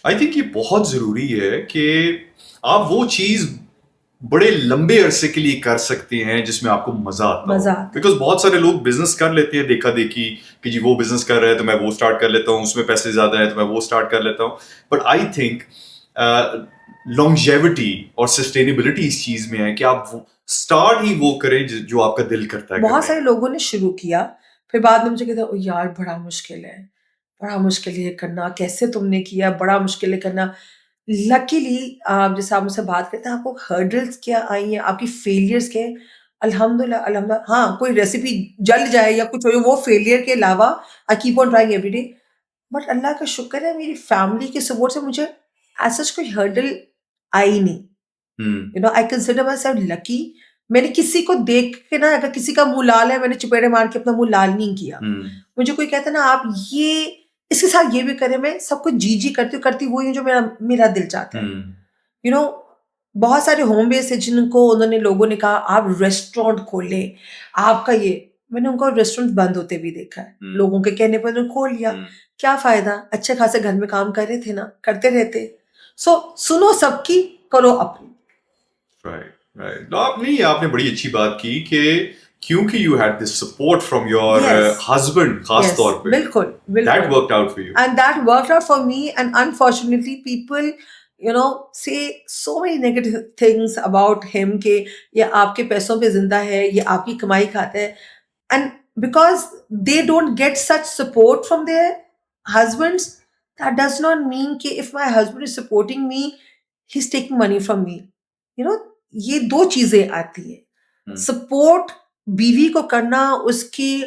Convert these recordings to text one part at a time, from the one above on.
I think ये बहुत जरूरी है कि आप वो चीज बड़े लंबे अरसे के लिए कर सकते हैं जिसमें आपको मजा आता हो। मजा आता बिकॉज बहुत सारे लोग बिजनेस कर लेते हैं देखा देखी कि जी वो बिजनेस कर रहे हैं तो मैं वो स्टार्ट कर लेता हूँ, उसमें पैसे ज्यादा है तो मैं वो स्टार्ट कर लेता हूँ। बट आई थिंक लॉन्जेविटी और सस्टेनेबिलिटी इस चीज में है कि आप स्टार्ट ही वो करें जो आपका दिल करता है बहुत करने सारे का। लोगों ने शुरू किया, फिर बाद में मुझे कहते ओ यार बड़ा मुश्किल है ये करना, कैसे तुमने किया, बड़ा मुश्किल है करना। लकीली जैसे आप मुझसे बात करते हैं, आपको हर्डल्स क्या आई हैं, आपकी फेलियर्स क्या हैं, अल्हम्दुलिल्लाह अल्हम्दुलिल्लाह। हाँ, कोई रेसिपी जल जाए या कुछ हो, वो फेलियर के अलावा I keep on trying every day. But Allah का शुक्र है मेरी फैमिली के सपोर्ट से मुझे एज़ सच कोई हर्डल आई नहीं। Hmm. I consider myself lucky. मैंने किसी को देख के ना, अगर किसी का मुंह लाल है, मैंने चपेड़े मार के अपना मुंह लाल नहीं किया। हम्म। मुझे कोई कहता है ना आप ये इसके साथ ये भी करें, मैं सब कुछ जी जी करती वही हूँ जो मेरा मेरा दिल चाहता है। हम्म। यू नो बहुत सारे होम बेस है जिनको उन्होंने लोगों ने कहा आप रेस्टोरेंट खोले, आपका ये, मैंने उनको रेस्टोरेंट बंद होते भी देखा है, लोगों के कहने पर उन्होंने खोल लिया। हम्म। क्या फायदा, अच्छे खासे घर में काम कर रहे थे ना, करते रहते। सो सुनो सबकी, करो अपनी। राइट। राइट। आप नहीं, आपने बड़ी अच्छी बात की कि क्योंकि you had this support from your yes husband खास यस, तौर पे, बिल्कुल दैट बिल्कुल। Worked out for you. And that worked out for me, and unfortunately people say so many negative things about him कि ये आपके पैसों पे जिंदा है, ये आपकी कमाई खाता है। And because they don't get such support from their husbands, that does not mean कि if my husband is supporting me, he's taking money from me. you know ये दो चीजें आती है। सपोर्ट बीवी को करना उसकी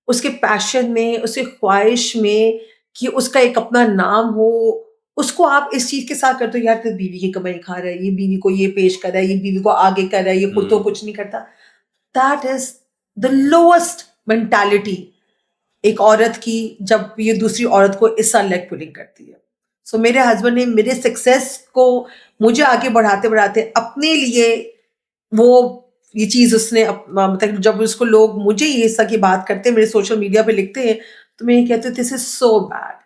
उसके पैशन में, उसके ख्वाहिश में कि उसका एक अपना नाम हो, उसको आप इस चीज के साथ करते हो यार तेरी बीवी की कमाई खा रहा है, ये बीवी को ये पेश कर रहा है, ये बीवी को आगे कर रहा है, ये खुद तो कुछ नहीं करता। That is the lowest mentality एक औरत की, जब ये दूसरी औरत को इस लेग पुलिंग करती है। सो मेरे हस्बैंड ने मेरे सक्सेस को, मुझे आगे बढ़ाते बढ़ाते अपने लिए वो ये चीज उसने मतलब जब उसको लोग मुझे ये सब की बात करते हैं, मेरे सोशल मीडिया पे लिखते हैं, तो मैं ये कहती हूँ दिस इज सो बैड।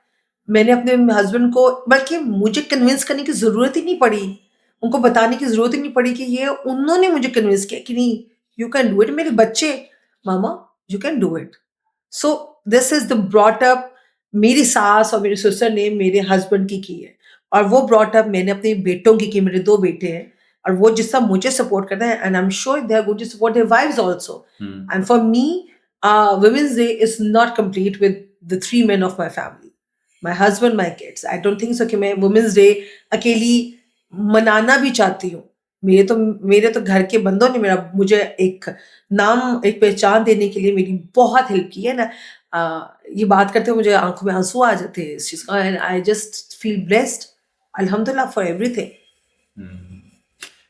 मैंने अपने हस्बैंड को, बल्कि मुझे कन्विंस करने की जरूरत ही नहीं पड़ी, उनको बताने की जरूरत ही नहीं पड़ी कि ये, उन्होंने मुझे कन्विंस किया कि नहीं, यू कैन डू इट। मेरे बच्चे, mama you can do it. So this is the brought up मेरी सास और मेरी सिस्टर ने मेरे हस्बैंड की है, और वो ब्रॉट अप मैंने अपने बेटों की मेरे दो बेटे हैं, और वो जिस तरह मुझे सपोर्ट करते हैं, and I am sure they are going to support their wives also. And for me women's day is not complete with the three men of my family, my husband, my kids. I don't think so कि मैं women's day अकेली मनाना भी चाहती हूँ। मेरे तो घर के बंदों ने मेरा मुझे एक नाम, एक पहचान देने के लिए मेरी बहुत हेल्प की है ना। ये बात करते हुए मुझे आंखों में आंसू आ जाते हैं इस चीज का, and I just feel blessed, अल्हम्दुलिल्लाह फॉर एवरीथिंग।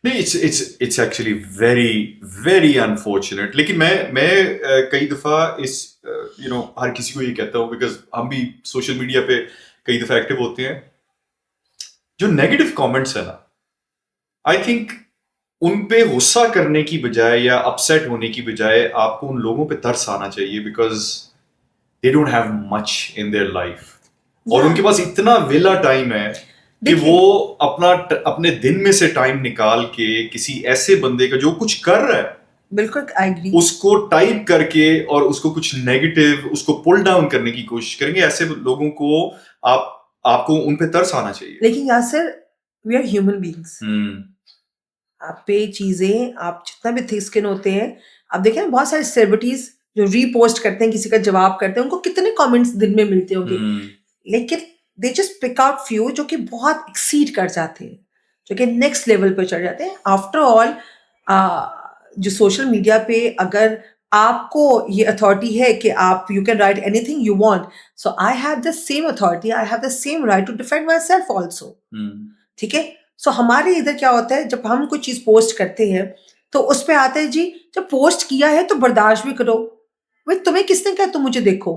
नहीं, it's actually very very unfortunate. लेकिन मैं कई दफा इस हर किसी को ये कहता हूँ, बिकॉज हम भी सोशल मीडिया पे कई दफा एक्टिव होते हैं। जो नेगेटिव कमेंट्स है ना, आई थिंक उन पे गुस्सा करने की बजाय या अपसेट होने की बजाय आपको उन लोगों पे तरस आना चाहिए, because they don't have much in their life, और या उनके पास इतना वेला टाइम है कि वो देखिए, अपने दिन में से टाइम निकाल के किसी ऐसे बंदे का जो कुछ कर रहा है बिल्कुल आई एग्री। उसको टाइप करके और उसको कुछ नेगेटिव उसको पुल डाउन करने की कोशिश करेंगे। ऐसे लोगों को आपको उन पे तरस आना चाहिए। लेकिन Yasir, we are human beings. Hmm. आप पे चीजें, आप जितना भी थिक स्किन होते हैं, आप देखें ना बहुत सारे सेलिब्रिटीज जो रीपोस्ट करते हैं, किसी का जवाब करते हैं, उनको कितने कमेंट्स दिन में मिलते होंगे। हम्म। लेकिन they just pick out few जो कि बहुत एक्सीड कर जाते हैं, जो कि नेक्स्ट लेवल पे चढ़ जाते हैं। आफ्टर ऑल जो सोशल मीडिया पे अगर आपको ये अथॉरिटी है कि आप you can write anything you want, so I have the same authority, I have the same right to defend myself also. ठीक है। सो हमारे इधर क्या होता है, जब हम कोई चीज पोस्ट करते हैं तो उस पे आता है जी, जब पोस्ट किया है तो बर्दाश्त भी करो। भाई तुम्हें किसने कहा तुम मुझे देखो।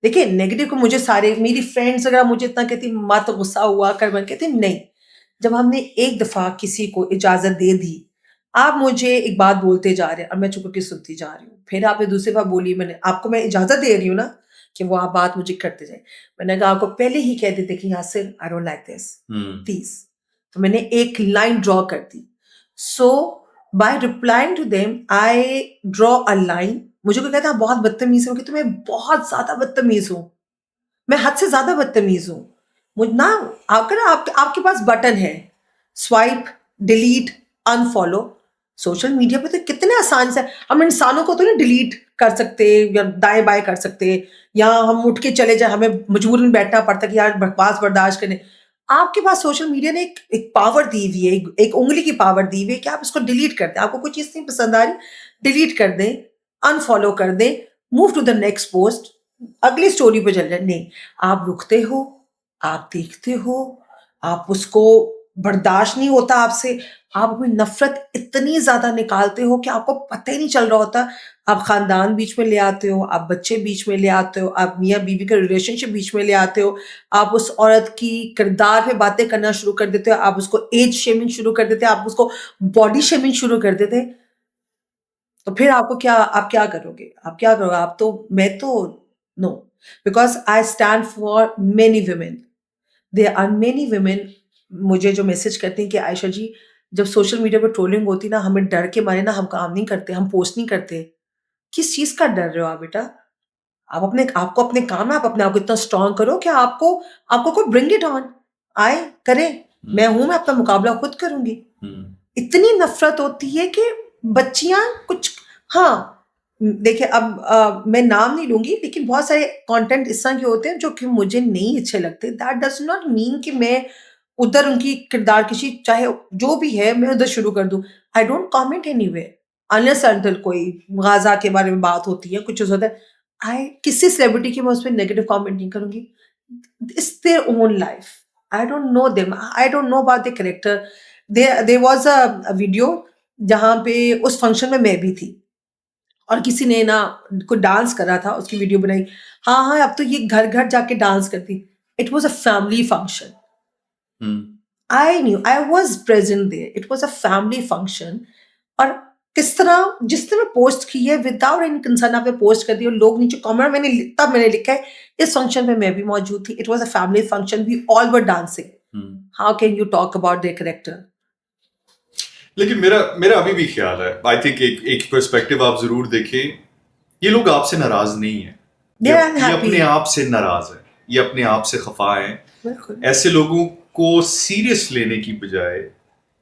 देखिए नेगेटिव को मुझे सारे मेरी फ्रेंड्स वगैरह मुझे इतना कहती मत गुस्सा हुआ कर, मैं कहती नहीं। जब हमने एक दफा किसी को इजाजत दे दी, आप मुझे एक बात बोलते जा रहे हैं और मैं चुप के सुनती जा रही हूँ, फिर आपने दूसरी बार बोली, मैंने आपको मैं इजाजत दे रही हूँ ना कि वो आप बात मुझे करते जाए। मैंने कहा आपको पहले ही कह देते कि Yasir I don't like this please. तो मैंने एक लाइन ड्रॉ कर दी। So by replying to them I draw a line. मुझे कोई कहता आप बहुत बदतमीज हो, कि तुम्हें बहुत ज्यादा बदतमीज हूं, मैं हद से ज्यादा बदतमीज हूं। मुझ ना अगर आपके पास बटन है swipe, delete, unfollow, social media पे तो कितने आसान से हम इंसानों को तो नहीं डिलीट कर सकते या दाएं बाएं कर सकते, या हम उठ के चले जाए, हमें मजबूरन बैठना पड़ता कि यार बकवास बर्दाश्त करें। आपके पास सोशल मीडिया ने एक पावर दी हुई है, एक उंगली की पावर दी हुई है कि आप इसको डिलीट कर दें। आपको कोई चीज़ नहीं पसंद आ रही, डिलीट कर दें, अनफॉलो कर दें, move to the next post, अगली स्टोरी पे चल जाए। नहीं, आप रुकते हो, आप देखते हो, आप उसको बर्दाश्त नहीं होता आपसे, आप अपनी नफरत इतनी ज्यादा निकालते हो कि आपको पता ही नहीं चल रहा होता। आप खानदान बीच में ले आते हो, आप बच्चे बीच में ले आते हो, आप मियाँ बीवी का रिलेशनशिप बीच में ले आते हो, आप उस औरत की किरदार पे बातें करना शुरू कर देते हो, आप उसको एज शेमिंग शुरू कर देते हो, आप उसको बॉडी शेमिंग शुरू कर देते। तो फिर आप क्या करोगे? आप क्या करोगे? मैं तो no, because I stand for many women. There are many women मुझे जो मैसेज करती हैं कि आयशा जी, जब सोशल मीडिया पर ट्रोलिंग होती ना, हमें डर के मारे ना हम काम नहीं करते, हम पोस्ट नहीं करते। किस चीज का डर रहे हो आप बेटा? आपको अपने काम है, आप अपने आप को इतना स्ट्रांग करो कि आपको आपको कोई ब्रिंग इट ऑन आए करे। मैं अपना मुकाबला खुद करूंगी। इतनी नफरत होती है कि बच्चियां कुछ, हाँ देखिए अब मैं नाम नहीं लूंगी, लेकिन बहुत सारे कंटेंट इस तरह के होते हैं जो कि मुझे नहीं अच्छे लगते। दैट डज नॉट मीन कि मैं उधर उनकी किरदार किसी, चाहे जो भी है, मैं उधर शुरू कर दूं। I don't comment any way unless until कोई गाजा के बारे में बात होती है, कुछ होता है। आई किसी सेलिब्रिटी की मैं उस पर नेगेटिव कॉमेंट नहीं करूंगी। It's their own life, I don't know them, I don't know about the character. There was a video जहां पे उस फंक्शन में मैं भी थी, और किसी ने ना कोई डांस कर रहा था, उसकी वीडियो बनाई। हाँ हाँ, अब तो ये घर घर जाके डांस करती। It was a family function. I knew, I was present there, it was a family function. और किस तरह जिस तरह पोस्ट की है विदाउट एनी कंसर्न, आपने पोस्ट कर दी और लोग नीचे कमेंट, मैंने लिखा है इस फंक्शन में मैं भी मौजूद थी, it was a family function, we all were dancing. How can you talk about their character? लेकिन मेरा मेरा अभी भी ख्याल है, आई थिंक एक पर्सपेक्टिव आप जरूर देखें, ये लोग आपसे नाराज नहीं है, दे ये, आर ये अनहैप्पी। अपने आप से नाराज है, ये अपने आप से खफा है। बिल्कुल। ऐसे लोगों को सीरियस लेने की बजाय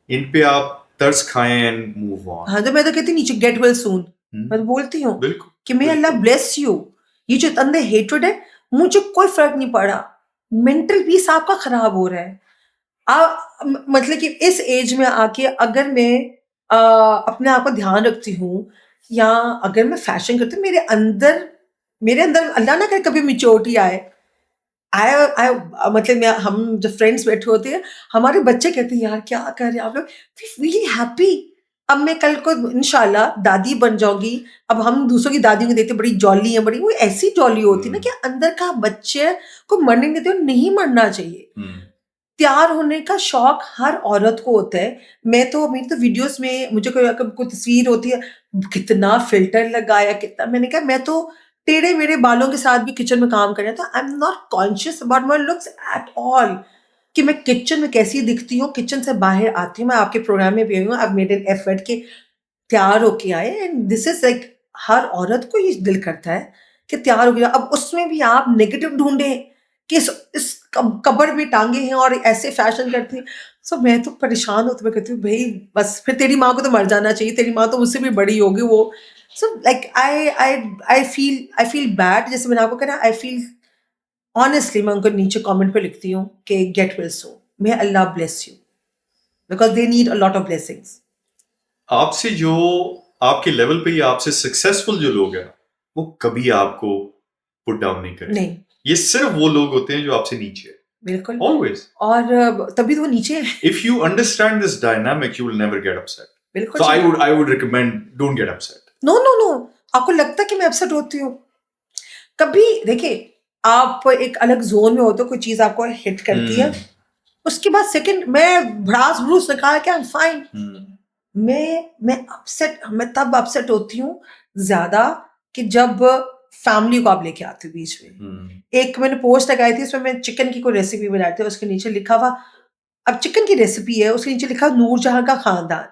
इन पे आप तरस खाएं एंड मूव ऑन। हाँ, तो मैं तो कहती हूँ नीचे गेट वेल सून। मैं तो बोलती हूँ बिल्कुल कि मे अल्लाह ब्लेस यू। ये जो अंदर हेट्रेड है, मुझे कोई फर्क नहीं पड़ा। मेंटल पीस आपका खराब हो रहा है। मतलब कि इस एज में आके अगर मैं अपने आप को ध्यान रखती हूँ, या अगर मैं फैशन करती हूँ, मेरे अंदर अल्लाह ना करे कभी मेच्योरिटी आए। आए आए मतलब हम जब फ्रेंड्स बैठे होते हैं, हमारे बच्चे कहते हैं यार क्या कर रहे हैं आप लोग, वी रियली हैप्पी। अब मैं कल को इंशाल्लाह दादी बन जाऊंगी। अब हम दूसरों की दादी को देखते बड़ी जॉली है, बड़ी वो ऐसी जॉली होती है ना कि अंदर का बच्चे को मरने नहीं देते, और नहीं मरना चाहिए। तैयार होने का शौक हर औरत को होता है। मेरी तो वीडियोस में मुझे कोई तस्वीर होती है, कितना फिल्टर लगाया, कितना, मैंने कहा मैं तो टेढ़े मेरे बालों के साथ भी किचन में काम कर रहा था। I am not conscious about my looks at all, कि मैं किचन में कैसी दिखती हूँ। किचन से बाहर आती हूँ, मैं आपके प्रोग्राम में भी आई हूँ, आई मेड एन एफर्ट के तैयार होके आए, एंड दिस इज लाइक हर औरत को ये दिल करता है कि तैयार हो गया। अब उसमें भी आप नेगेटिव ढूंढे कि इस कबर में टांगे हैं और ऐसे फैशन करती हैं। सो मैं तो परेशान होती, मैं कहती हूँ भाई बस, फिर तेरी माँ को तो मर जाना चाहिए, तेरी माँ तो मुझसे भी बड़ी होगी वो। So like I feel bad. जैसे मैंने आपको कहा, आई फील ऑनेस्टली, मैं उनको नीचे कमेंट पे लिखती हूँ कि get well so, may Allah bless you, because they need a lot of blessings. आपसे जो आपके लेवल पे या आपसे सक्सेसफुल जो लोग हैं, वो कभी आपको पुट डाउन नहीं करेंगे। नहीं, ये सिर्फ वो लोग होते हैं जो आपसे नीचे है, बिल्कुल। ऑलवेज। और तभी तो वो नीचे है। If you understand this dynamic you will never get upset. बिल्कुल। So I would recommend don't get upset. No no no, आपको लगता है कि मैं अपसेट होती हूँ? कभी देखिए, आप एक अलग जोन में होते हो, कोई चीज आपको हिट करती है, उसके बाद सेकंड मैं भड़ास भड़ूस निकाल के आई एम फाइन। मैं तब अपसेट होती हूँ ज्यादा कि जब फैमिली को आप लेके आते हो बीच में। एक मैंने पोस्ट लगाई थी, उसमें मैं चिकन की कोई रेसिपी बनाई थी, उसके नीचे लिखा हुआ, अब चिकन की रेसिपी है, उसके नीचे लिखा नूरजहां का खानदान।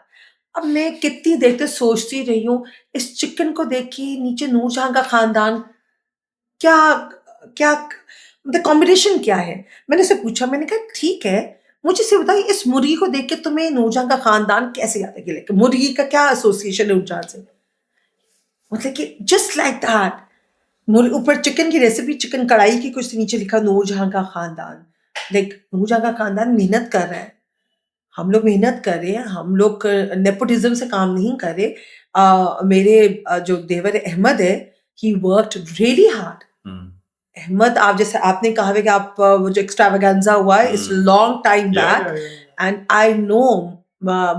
अब मैं कितनी देर तक सोचती रही हूँ, इस चिकन को देख के नीचे नूरजहां का खानदान, क्या क्या मतलब कॉम्बिनेशन क्या है? मैंने उससे पूछा, मैंने कहा ठीक है, मुझे सिर्फ बताइए इस मुर्गी को देख के तुम्हें नूरजहां का खानदान कैसे याद है? कि like, मुर्गी का क्या एसोसिएशन है नूरजहां से? मतलब कि जस्ट लाइक दैट, ऊपर चिकन की रेसिपी, चिकन कढ़ाई की, कुछ नीचे लिखा नूरजहां का खानदान। लाइक नूरजहां का खानदान मेहनत कर रहा है, हम लोग मेहनत कर रहे हैं, हम लोग नेपोटिज्म से काम नहीं कर रहे। मेरे जो देवर अहमद है, he worked really hard. Ahmed, आप जैसे आपने कहा है कि आप वो जो एक्स्ट्रावेगेंजा हुआ है, it's long time back, and I know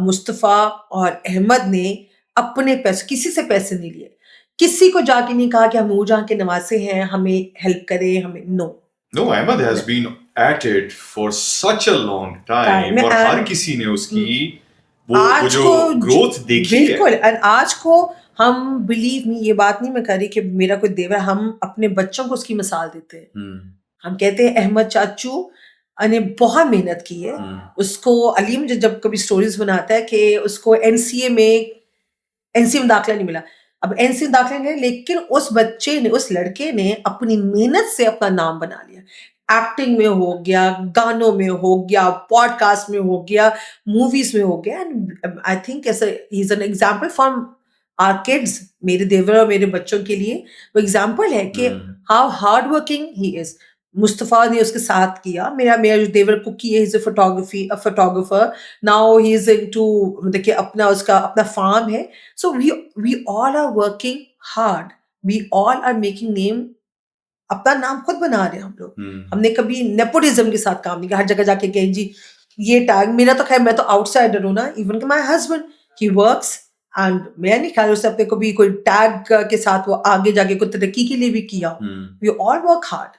Mustafa और अहमद ने अपने पैसे, किसी से पैसे नहीं लिए, किसी को जाके नहीं कहा कि हम नूरजहां के नवासे हैं, हमें हेल्प करें, हमें no. No, Ahmed has been at it for such a long time, और हर किसी ने उसकी वो जो ग्रोथ देखी है। बिल्कुल, और आज को हम, बिलीव मी, ये बात नहीं मैं कर रही कि मेरा कोई देवर, हम अपने बच्चों को उसकी मिसाल देते हैं। हम कहते हैं अहमद चाचू ने बहुत मेहनत की है। उसको अली मुझे जब कभी स्टोरीज बनाता है कि उसको एनसीए में दाखिला नहीं मिला। अब एनसीए में दाखिला नहीं, लेकिन उस बच्चे ने, उस लड़के ने अपनी मेहनत से अपना नाम बना लिया। एक्टिंग में हो गया, गानों में हो गया, पॉडकास्ट में हो गया, मूवीज में हो गया, and I think he is an example for our kids. मेरे देवर और मेरे बच्चों के लिए वो एग्जाम्पल है कि how hard working he is. Mustafa ने उसके साथ किया। मेरा जो देवर कुकी है, is a photographer, now he is into, मतलब कि उसका अपना फार्म है। So we all are working hard, we all are making name, अपना नाम खुद बना रहे हैं हम लोग। हमने कभी नेपोटिज्म के साथ काम नहीं किया, हर जगह जाके कहें जी ये टैग मेरा, तो खैर मैं तो आउटसाइडर हूँ ना, इवन कि my husband he works, and मैं नहीं ख्याल उससे अपने को भी कोई टैग के साथ वो आगे जाके कोई तरक्की के लिए भी किया। We all work hard.